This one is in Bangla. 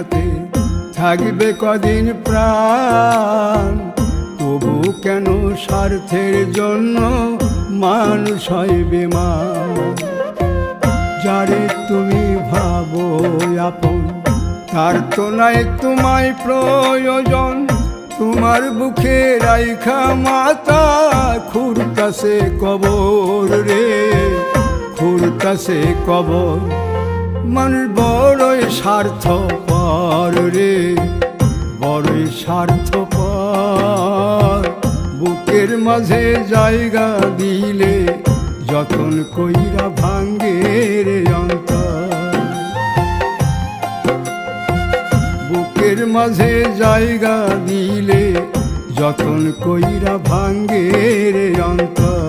দুনিয়াতে থাকবে কদিন প্রাণ, তবু কেন স্বার্থের জন্য মানুষ হয় বেমান। যারে তুমি ভাবো আপন, তার তো নাই তোমায় প্রয়োজন। তোমার বুকে রাইখা মাতা খুঁড়তাছে কবর রে, খুঁড়তাছে কবর। মানুষ বড়ই স্বার্থপর রে, বড়ই স্বার্থপর। বুকের মাঝে জায়গা দিলে যতন কইরা ভাঙ্গে রে অন্তর। বুকের মাঝে জায়গা দিলে যতন কইরা ভাঙ্গে রে অন্তর।